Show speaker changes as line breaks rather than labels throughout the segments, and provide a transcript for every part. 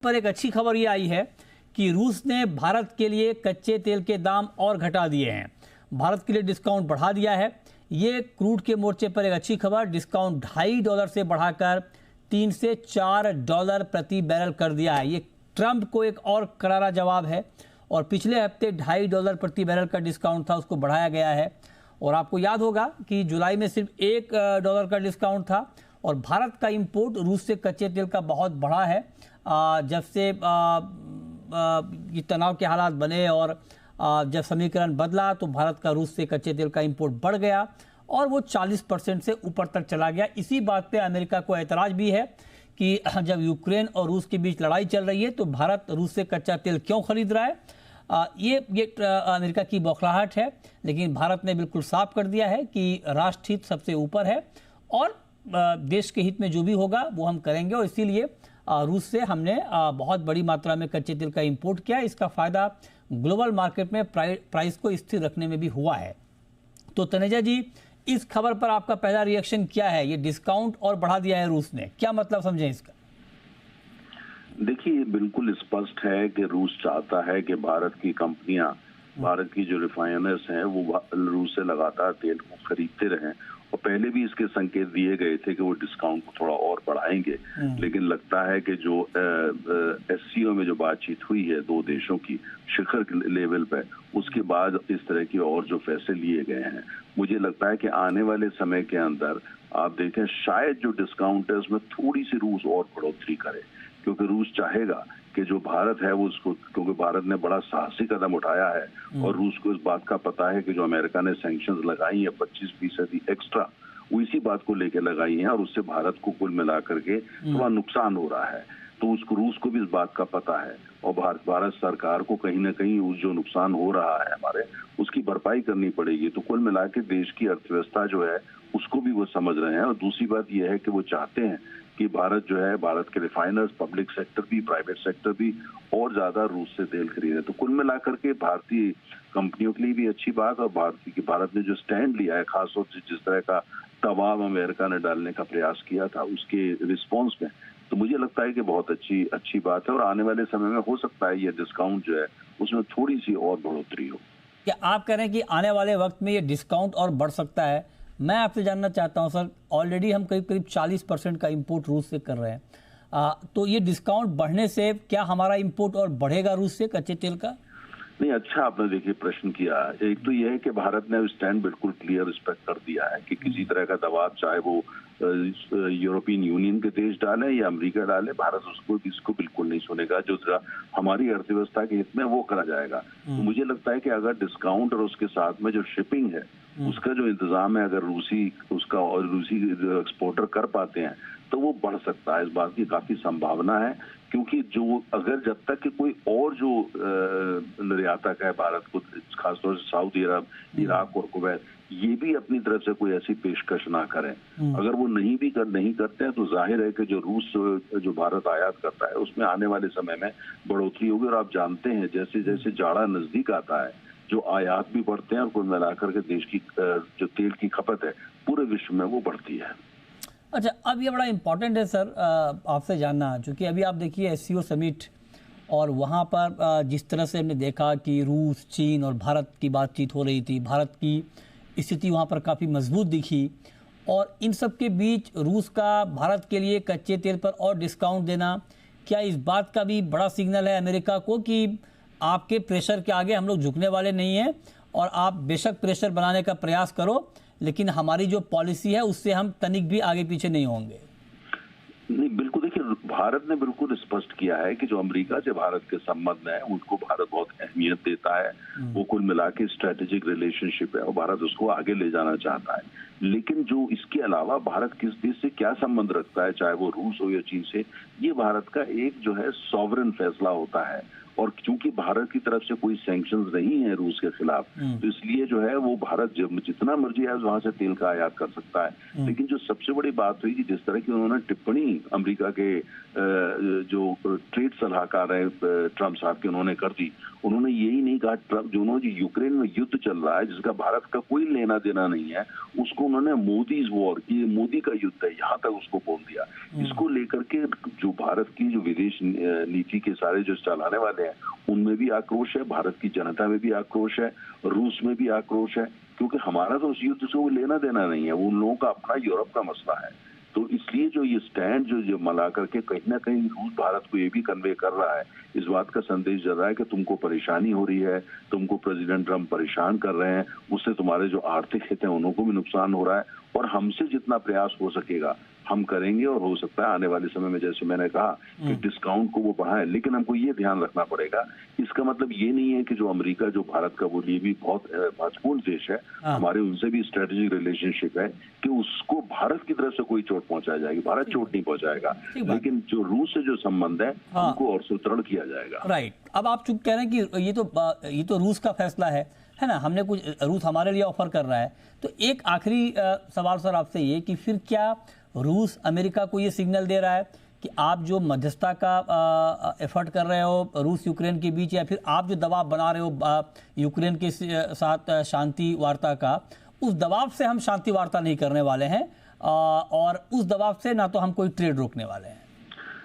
पर एक अच्छी खबर ये आई है कि रूस ने भारत के लिए कच्चे तेल के दाम और घटा दिए हैं। भारत के लिए डिस्काउंट बढ़ा दिया है। ये क्रूड के मोर्चे पर एक अच्छी खबर। डिस्काउंट $2.5 से बढ़ाकर $3 से $4 प्रति बैरल कर दिया है। ये ट्रंप को एक और करारा जवाब है। और पिछले हफ्ते $2.5 प्रति बैरल का डिस्काउंट था, उसको बढ़ाया गया है। और आपको याद होगा कि जुलाई में सिर्फ $1 का डिस्काउंट था। और भारत का इंपोर्ट रूस से कच्चे तेल का बहुत बढ़ा है। जब से ये तनाव के हालात बने और जब समीकरण बदला तो भारत का रूस से कच्चे तेल का इंपोर्ट बढ़ गया और वो 40% से ऊपर तक चला गया। इसी बात पे अमेरिका को ऐतराज भी है कि जब यूक्रेन और रूस के बीच लड़ाई चल रही है तो भारत रूस से कच्चा तेल क्यों खरीद रहा है। ये अमेरिका की बौखलाहट है। लेकिन भारत ने बिल्कुल साफ कर दिया है कि राष्ट्र हित सबसे ऊपर है और देश के हित में जो भी होगा वो हम करेंगे। और इसीलिए रूस से हमने बहुत बड़ी मात्रा में कच्चे तेल का इंपोर्ट किया। इसका फायदा ग्लोबल मार्केट में प्राइस को स्थिर रखने में भी हुआ है। तो तनेजा जी, इस खबर पर आपका पहला रिएक्शन क्या है? ये डिस्काउंट और बढ़ा दिया है रूस ने, क्या मतलब समझें इसका?
देखिए, बिल्कुल स्पष्ट है कि रूस चाहता है कि भारत की कंपनियां, भारत की जो रिफाइनर्स हैं वो रूस से लगातार तेल को खरीदते रहें। और पहले भी इसके संकेत दिए गए थे कि वो डिस्काउंट को थोड़ा और बढ़ाएंगे। लेकिन लगता है कि जो एससीओ में जो बातचीत हुई है दो देशों की शिखर लेवल पे, उसके बाद इस तरह की और जो फैसले लिए गए हैं, मुझे लगता है कि आने वाले समय के अंदर आप देखें शायद जो डिस्काउंट है उसमें थोड़ी सी रूस और बढ़ोतरी करे, क्योंकि रूस चाहेगा कि जो भारत है वो उसको, क्योंकि भारत ने बड़ा साहसी कदम उठाया है और रूस को इस बात का पता है कि जो अमेरिका ने सैंक्शंस लगाई है 25% एक्स्ट्रा, वो इसी बात को लेकर लगाई है और उससे भारत को कुल मिलाकर के थोड़ा नुकसान हो रहा है। तो उसको, रूस को भी इस बात का पता है और भारत सरकार को कहीं ना कहीं उस जो नुकसान हो रहा है हमारे, उसकी भरपाई करनी पड़ेगी। तो कुल मिला के देश की अर्थव्यवस्था जो है उसको भी वो समझ रहे हैं। और दूसरी बात यह है कि वो चाहते हैं कि भारत जो है, भारत के रिफाइनर्स, पब्लिक सेक्टर भी, प्राइवेट सेक्टर भी और ज्यादा रूस से तेल खरीदे। तो कुल मिलाकर के भारतीय कंपनियों के लिए भी अच्छी बात। और भारत ने जो स्टैंड लिया है, खासतौर से जिस तरह का दबाव अमेरिका ने डालने का प्रयास किया था उसके रिस्पॉन्स में, तो मुझे लगता है कि बहुत अच्छी बात है। और आने वाले समय में हो सकता है ये डिस्काउंट जो है उसमें थोड़ी सी और बढ़ोतरी हो।
क्या आप कह रहे हैं कि आने वाले वक्त में ये डिस्काउंट और बढ़ सकता है? मैं आपसे जानना चाहता हूं सर, ऑलरेडी हम करीब 40% का इंपोर्ट रूस से कर रहे हैं। तो ये डिस्काउंट बढ़ने से क्या हमारा इंपोर्ट और बढ़ेगा रूस से कच्चे तेल का?
नहीं, अच्छा आपने देखिए प्रश्न किया। एक तो यह है कि भारत ने स्टैंड बिल्कुल क्लियर रिस्पेक्ट कर दिया है कि किसी तरह का दबाव, चाहे वो यूरोपियन यूनियन के देश डालें या अमेरिका डाले, भारत इसको बिल्कुल नहीं सुनेगा। जो हमारी अर्थव्यवस्था के हित में वो करा जाएगा। तो मुझे लगता है कि अगर डिस्काउंट और उसके साथ में जो शिपिंग है उसका जो इंतजाम है, अगर रूसी एक्सपोर्टर कर पाते हैं तो वो बढ़ सकता है। इस बात की काफी संभावना है, क्योंकि जो अगर जब तक कि कोई और जो निर्यातक है भारत को, खासतौर से सऊदी अरब, इराक और कुवैत, ये भी अपनी तरफ से कोई ऐसी पेशकश ना करें, अगर वो नहीं करते हैं तो जाहिर है कि जो रूस जो भारत आयात करता है उसमें आने वाले समय में बढ़ोतरी होगी। और आप जानते हैं जैसे जैसे जाड़ा नजदीक आता है जो आयात भी बढ़ते हैं और कुल मिलाकर के देश की जो तेल की खपत है पूरे विश्व में वो बढ़ती है।
अच्छा, अब ये बड़ा इम्पोर्टेंट है सर आपसे जानना, क्योंकि अभी आप देखिए एससीओ समिट और वहाँ पर जिस तरह से हमने देखा कि रूस, चीन और भारत की बातचीत हो रही थी, भारत की स्थिति वहाँ पर काफ़ी मजबूत दिखी। और इन सब के बीच रूस का भारत के लिए कच्चे तेल पर और डिस्काउंट देना, क्या इस बात का भी बड़ा सिग्नल है अमेरिका को कि आपके प्रेशर के आगे हम लोग झुकने वाले नहीं हैं और आप बेशक प्रेशर बनाने का प्रयास करो, लेकिन हमारी जो पॉलिसी है उससे हम तनिक भी आगे पीछे नहीं होंगे?
नहीं, बिल्कुल। देखिए, भारत ने बिल्कुल स्पष्ट किया है कि जो अमेरिका से भारत के संबंध है उनको भारत बहुत अहमियत देता है। वो कुल मिला के स्ट्रेटेजिक रिलेशनशिप है और भारत उसको आगे ले जाना चाहता है। लेकिन जो इसके अलावा भारत किस देश से क्या संबंध रखता है, चाहे वो रूस हो या चीन से, ये भारत का एक जो है सॉवरेन फैसला होता है। और क्योंकि भारत की तरफ से कोई सैंक्शंस नहीं है रूस के खिलाफ, तो इसलिए जो है वो भारत जितना मर्जी है वहां से तेल का आयात कर सकता है। लेकिन जो सबसे बड़ी बात हुई कि जिस तरह की उन्होंने टिप्पणी अमेरिका के जो ट्रेड सलाहकार है ट्रंप साहब की उन्होंने कर दी, उन्होंने यही नहीं कहा, ट्रंप जो यूक्रेन में युद्ध चल रहा है जिसका भारत का कोई लेना देना नहीं है, उसको उन्होंने मोदी वॉर की, मोदी का युद्ध है, यहाँ तक उसको बोल दिया। इसको लेकर के जो भारत की जो विदेश नीति के सारे जो चलाने वाले हैं उनमें भी आक्रोश है, भारत की जनता में भी आक्रोश है, रूस में भी आक्रोश है, क्योंकि हमारा तो उस युद्ध से वो लेना देना नहीं है, वो उन लोगों का अपना यूरोप का मसला है। तो इसलिए जो ये स्टैंड जो मिला करके कहीं ना कहीं रूस भारत को ये भी कन्वे कर रहा है, इस बात का संदेश दे रहा है कि तुमको परेशानी हो रही है, तुमको प्रेसिडेंट ट्रम्प परेशान कर रहे हैं, उससे तुम्हारे जो आर्थिक हित हैं उनको भी नुकसान हो रहा है, और हमसे जितना प्रयास हो सकेगा हम करेंगे, और हो सकता है आने वाले समय में जैसे मैंने कहा कि डिस्काउंट को वो बढ़ाएं। लेकिन हमको ये ध्यान रखना पड़ेगा, इसका मतलब ये नहीं है कि जो अमेरिका जो भारत का बोलिए भी बहुत महत्वपूर्ण देश है, हमारे उनसे भी स्ट्रेटेजिक रिलेशनशिप है, कि उसको भारत की तरफ से कोई चोट पहुंचाई जाएगी, भारत चोट नहीं पहुंचाएगा, लेकिन जो रूस से जो संबंध है उनको और सुदृढ़ किया जाएगा।
राइट। अब आप चूंकि कह रहे हैं कि ये तो रूस का फैसला है ना, हमने कुछ, रूस हमारे लिए ऑफर कर रहा है, तो एक आखिरी सवाल सर आपसे ये कि फिर क्या रूस अमेरिका को ये सिग्नल दे रहा है कि आप जो मध्यस्थता का एफर्ट कर रहे हो रूस यूक्रेन के बीच, या फिर आप जो दबाव बना रहे हो यूक्रेन के साथ शांति वार्ता का, उस दबाव से हम शांति वार्ता नहीं करने वाले हैं, और उस दबाव से ना तो हम कोई ट्रेड रोकने वाले हैं?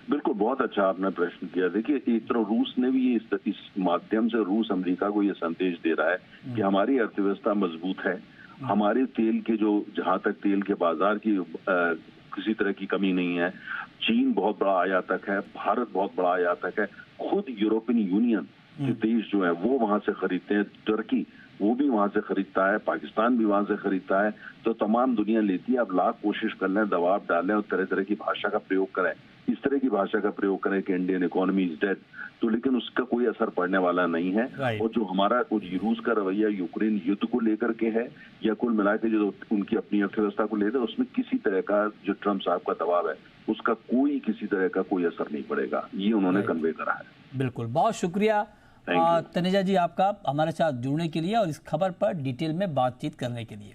बिल्कुल, बहुत अच्छा आपने प्रश्न किया। देखिए, एक तरफ रूस ने भी इस माध्यम से रूस अमेरिका को ये संदेश दे रहा है कि हमारी अर्थव्यवस्था मजबूत है, हमारे तेल के जो, जहां तक तेल के बाजार की किसी तरह की कमी नहीं है, चीन बहुत बड़ा आयातक है, भारत बहुत बड़ा आयातक है, खुद यूरोपियन यूनियन के देश जो है वो वहां से खरीदते हैं, तुर्की वो भी वहां से खरीदता है, पाकिस्तान भी वहां से खरीदता है, तो तमाम दुनिया लेती है। अब लाख कोशिश कर लें, दबाव डालें और तरह तरह की भाषा का प्रयोग करें, इस तरह की भाषा का प्रयोग करें कि इंडियन इकोनॉमी इज डेड, तो लेकिन उसका कोई असर पड़ने वाला नहीं है। और जो हमारा रूस का रवैया यूक्रेन युद्ध को लेकर के है, या कुल मिला के जो उनकी अपनी अर्थव्यवस्था को लेकर, उसमें किसी तरह का जो ट्रम्प साहब का दबाव है उसका कोई किसी तरह का कोई असर नहीं पड़ेगा, ये उन्होंने कन्वे करा है।
बिल्कुल, बहुत शुक्रिया तनेजा जी आपका हमारे साथ जुड़ने के लिए और इस खबर पर डिटेल में बातचीत करने के लिए।